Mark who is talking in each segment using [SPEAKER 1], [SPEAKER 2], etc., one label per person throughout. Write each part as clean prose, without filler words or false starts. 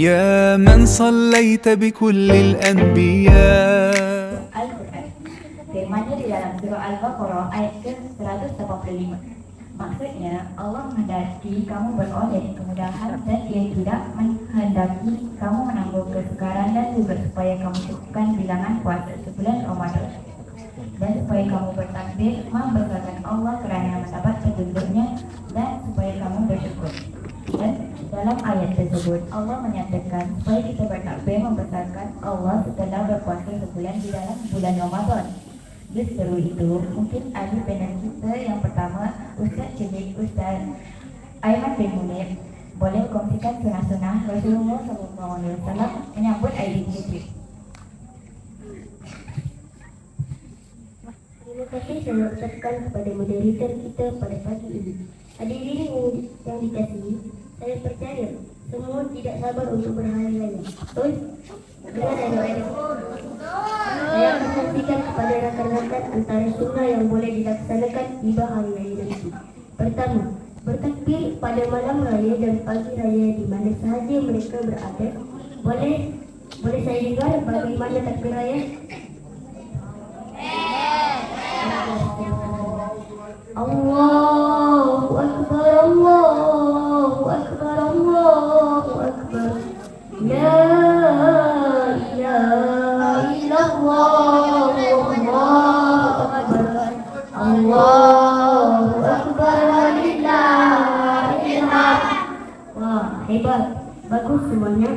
[SPEAKER 1] يا من صليت بكل الأنبياء.
[SPEAKER 2] Al-Quran. Firman-Nya di dalam surah Al-Baqarah ayat ke-185. Maksudnya, Allah menghendaki kamu beroleh kemudahan dan Dia tidak menghendaki kamu menanggung kesukaran, dan juga supaya kamu cukupkan bilangan puasa sebulan Ramadan, dan supaya kamu bertakbir membesarkan Allah kerana mendapat petunjuknya, dan supaya kamu bersyukur. Dan dalam ayat tersebut Allah menyatakan supaya kita bertakbir membesarkan Allah setelah berpuasa sebulan di dalam bulan Ramadan. Justru itu, mungkin ahli panel kita yang pertama, Ustaz Celik, Ustaz Aiman bin Munir, boleh kongsikan sunah-sunah Rasulullah SAW menyambut Aidilfitri.
[SPEAKER 3] Terima kasih saya ucapkan kepada moderator kita pada pagi ini. Hadirin yang dikasihi, saya percaya semua tidak sabar untuk berhari raya. Betul? Dengar dan doa. Saya akan saksikan kepada rakan-rakan antara sunnah yang boleh dilaksanakan tiba hari raya nanti. Pertama, bertakbir pada malam raya dan pagi raya di mana sahaja mereka berada. Boleh saya dengar bagaimana takbir raya? Allahu Akbar, Allahu Akbar, Allahu Akbar. La ilaha illallah, Allahu Akbar. Allahu Akbar, walillahil hamd. Wah, hebat. Bagus semuanya.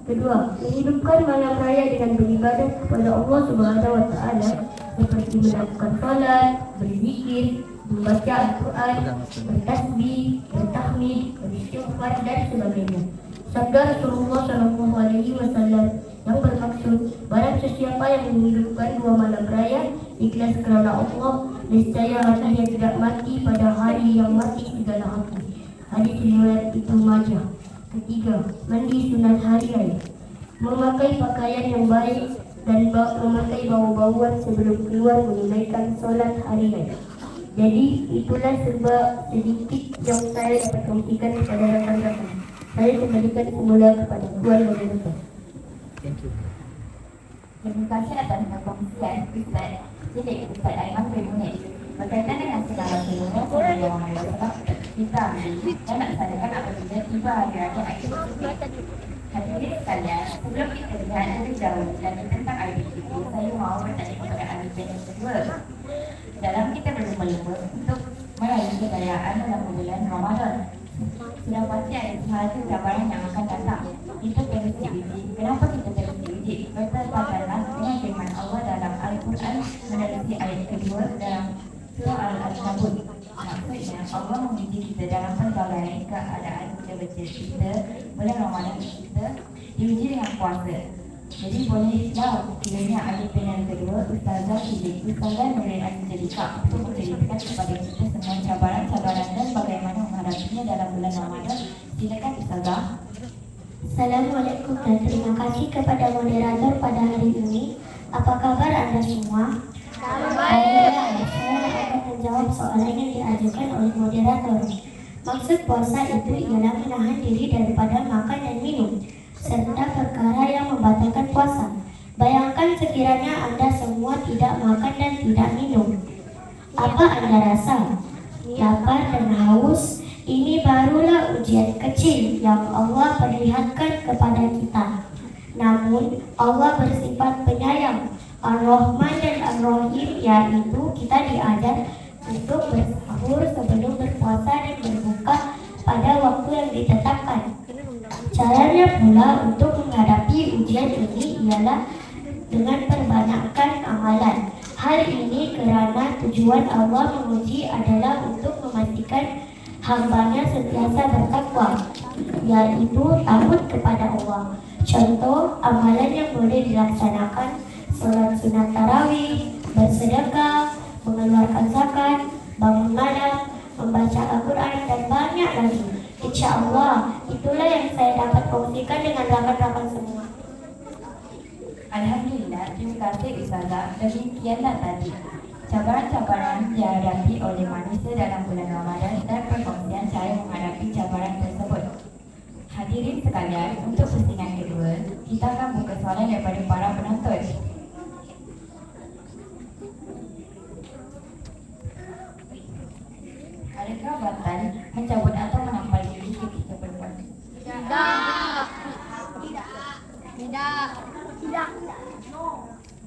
[SPEAKER 3] Kedua, menghidupkan malam raya dengan beribadah kepada Allah Subhanahu wa taala seperti melakukan salat, berzikir, membaca Al-Quran, bertasbih, bertahmid, beristighfar dan sebagainya. Sabda Rasulullah SAW yang bermaksud, barang sesiapa yang menghidupkan 2 malam raya ikhlas kerana Allah, nescaya hatinya tidak mati pada hari yang mati segala hati. Hadis riwayat Ibnu Majah. Ketiga, mandi sunat hari raya, memakai pakaian yang baik dan memakai bau-bauan sebelum keluar menunaikan solat hari raya. Jadi itulah sebab sedikit yang saya dapat kongsikan kepada rakan-rakan. Saya kembalikan semula kepada Tuan Moderator.
[SPEAKER 2] Terima kasih atas pengkongsian Ustaz Celik, Ustaz Aiman bin Munir. Berkaitan dengan segala Rasulullah SAW, kita ambil dan laksanakan apabila tiba hari raya Aidilfitri. Hadirin sekalian, sebelum kita lihat lebih jauh lagi tentang Aidilfitri, saya mahu bertanya kepada ahli panel kedua. Dalam kita berlomba-lomba untuk meraih kejayaan dalam bulan Ramadan, sudah pasti ada sesuatu cabaran yang akan datang. Itu perlu diuji. Kenapa kita perlu diuji? Bertepatan dengan firman Allah dalam Al-Quran menerusi ayat kedua dalam surah Al-Ankabut. Maksudnya Allah menguji kita dalam pelbagai keadaan kita bercerita bulan Ramadan kita diuji dengan puasa. Jadi bolehlah kiranya ahli panel kedua, Ustazah Celik, Ustazah Nurul Angelika, untuk menceritakan kepada kita semua cabaran-cabaran dan bagaimana menghadapinya dalam bulan Ramadan. Silakan Ustazah.
[SPEAKER 3] Assalamualaikum dan terima kasih kepada moderator pada hari ini. Apa kabar Anda semua? Baik. Saya akan menjawab soalan yang diajukan oleh moderator. Maksud puasa itu ialah menahan diri daripada makan dan minum serta perkara yang membatalkan puasa. Bayangkan sekiranya Anda semua tidak makan dan tidak minum. Apa Anda rasa? Lapar dan haus? Ini barulah ujian kecil yang Allah perlihatkan kepada kita. Namun Allah bersifat penyayang, Ar-Rahman dan Ar-Rahim, yaitu kita diajar untuk bersahur sebelum berpuasa dan berbuka pada waktu yang ditetapkan. Caranya pula untuk menghadapi ujian ini ialah dengan perbanyakkan amalan. Hal ini kerana tujuan Allah menguji adalah untuk memastikan hambanya sentiasa bertakwa, yaitu takut kepada Allah. Contoh amalan yang boleh dilaksanakan: solat sunat tarawih, bersedekah, mengeluarkan zakat, bangun malam, membaca Al-Quran dan banyak lagi. InsyaAllah itulah yang saya dapat kongsikan dengan rakan-rakan semua.
[SPEAKER 2] Alhamdulillah, terima kasih Ustazah. Demikianlah tadi cabaran-cabaran dihadapi oleh manusia dalam bulan Ramadan dan perkongsian cara menghadapi cabaran tersebut. Hadirin Hadirin sekalian, untuk postingan kedua, kita akan buka soalan daripada para penonton. Adakah batal mencabut atau menampal gigi ketika berpuasa?
[SPEAKER 3] Tidak.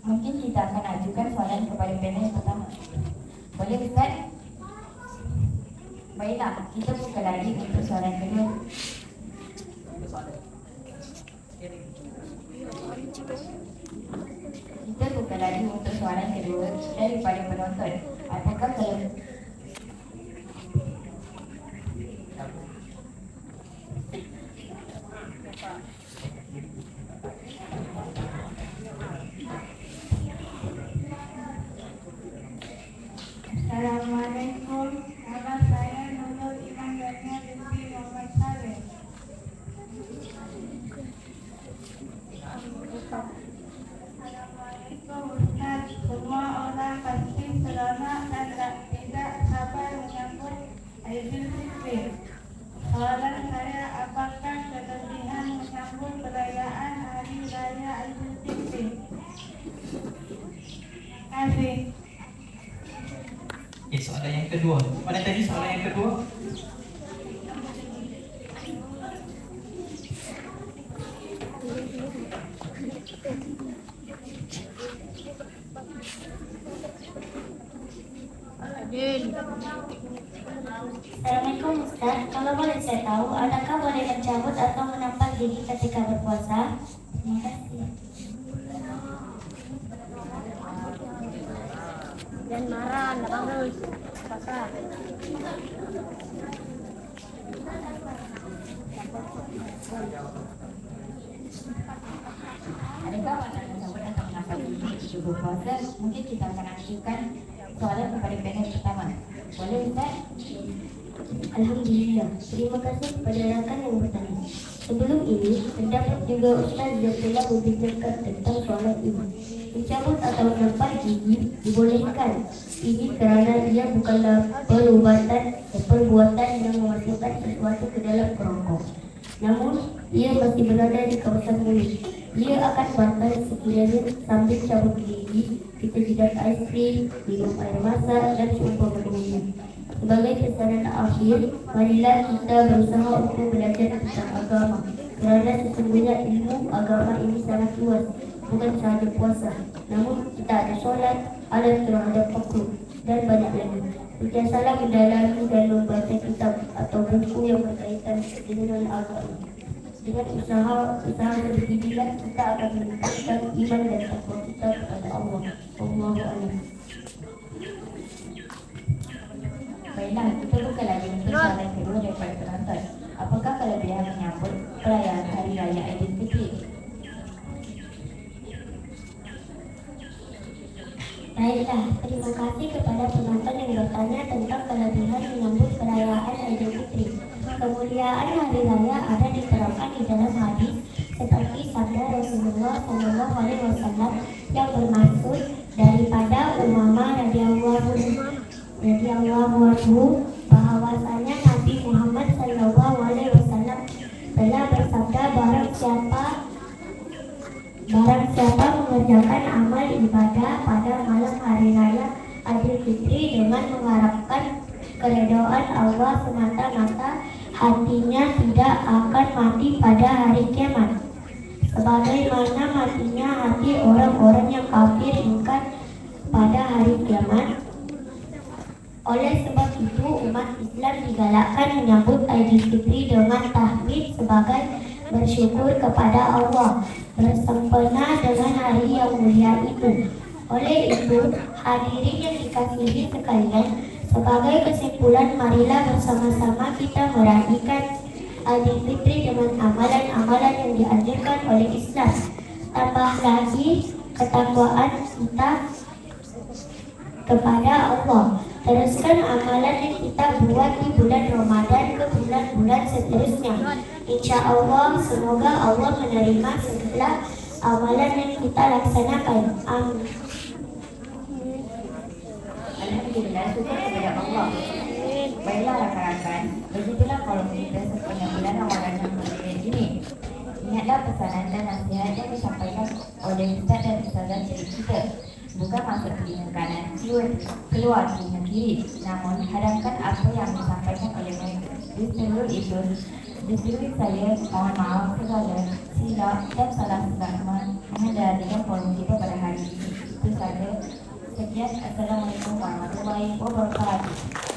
[SPEAKER 2] Mungkin kita akan ajukan soalan kepada panel pertama. Boleh Ustaz? Baiklah, kita buka lagi untuk soalan kedua. Kita buka lagi untuk soalan kedua daripada penonton. Apakah kalau
[SPEAKER 3] Assalamualaikum. Nama saya Nurul Iman Dania binti Muhammad Saleh. Assalamualaikum Ustaz. Semua orang pasti seronok dan tidak sabar menyambut Aidil Fitri. Soalan saya, apakah kelebihan menyambut perayaan Hari Raya Aidil Fitri? Terima kasih.
[SPEAKER 4] Soalan yang kedua. Mana tadi soalan yang kedua?
[SPEAKER 3] Assalamualaikum Ustaz. Kalau boleh saya tahu, adakah boleh mencabut atau menampal gigi ketika berpuasa? Terima kasih. Dan marah, nak harus pasal.
[SPEAKER 2] adakah batal mencabut atau menampal gigi ketika berpuasa? Mungkin kita akan ajukan soalan kepada panel pertama. Boleh Ustaz?
[SPEAKER 3] Alhamdulillah. Terima kasih kepada rakan yang bertanya. Sebelum ini, terdapat juga Ustaz yang telah membicarakan tentang soalan ini. Mencabut atau menampal gigi dibolehkan. Ini kerana ia bukanlah perbuatan yang memasukkan sesuatu ke dalam kerongkong. Namun, ia masih berada di kawasan mulut. Ia akan batal sekiranya sambil cabut gigi, kita jidat aiskrim, minum air masak dan seumpamanya. Sebagai pesanan akhir, marilah kita berusaha untuk belajar tentang agama. Kerana sesungguhnya ilmu agama ini sangat luas, bukan sahaja puasa. Namun kita ada solat, ada terhadap fakir dan banyak lagi. Berbiasalah mendalami dan membaca kitab atau buku yang berkaitan dengan agama. Dengan usaha seperti inilah kita akan meningkatkan iman dan takwa kita kepada Allah. Allahu a'lam.
[SPEAKER 2] Baiklah, kita buka lagi untuk soalan kedua daripada penonton. Apakah kelebihan menyambut perayaan Hari Raya Aidilfitri?
[SPEAKER 3] Baiklah, terima kasih kepada penonton yang bertanya tentang kelebihan menyambut perayaan Aidilfitri. Kemuliaan hari raya ada diterangkan di dalam hadis seperti sabda Rasulullah SAW yang bermaksud daripada Umamah radhiyallahu anhu bahwasanya Nabi Muhammad SAW telah bersabda, barang siapa mengerjakan amal ibadah pada malam hari raya Aidilfitri dengan mengharapkan keridhaan Allah semata-mata, hatinya tidak akan mati pada hari kiamat, sebagaimana matinya hati orang-orang yang kafir ingkar pada hari kiamat. Oleh sebab itu, umat Islam digalakkan menyambut Aidilfitri dengan tahmid sebagai bersyukur kepada Allah, bersempena dengan hari yang mulia itu. Oleh itu, hadirin yang dikasihi sekalian, sebagai kesimpulan, marilah bersama-sama kita meraihkan Aidilfitri dengan amalan-amalan yang dianjurkan oleh Islam. Tambah lagi ketakwaan kita kepada Allah. Teruskan amalan yang kita buat di bulan Ramadan ke bulan-bulan seterusnya. Insya Allah, semoga Allah menerima segala amalan yang kita laksanakan. Amin.
[SPEAKER 2] Alhamdulillah, syukur kepada Allah. Baiklah rakan-rakan, begitulah kalau kita sepanjang bulan Ramadan yang mulia ini. pesanan dan nasihat yang disampaikan oleh Ustaz dan Ustazah dari kita. Bukan masuk telinga kanan, keluar telinga kiri, namun hadamkan apa yang disampaikan oleh mereka. Di seluruh saya mohon maaf segala silap dan salah mengendalikan forum kita pada hari ini. Itu saja. Sekian. Assalamualaikum warahmatullahi wabarakatuh.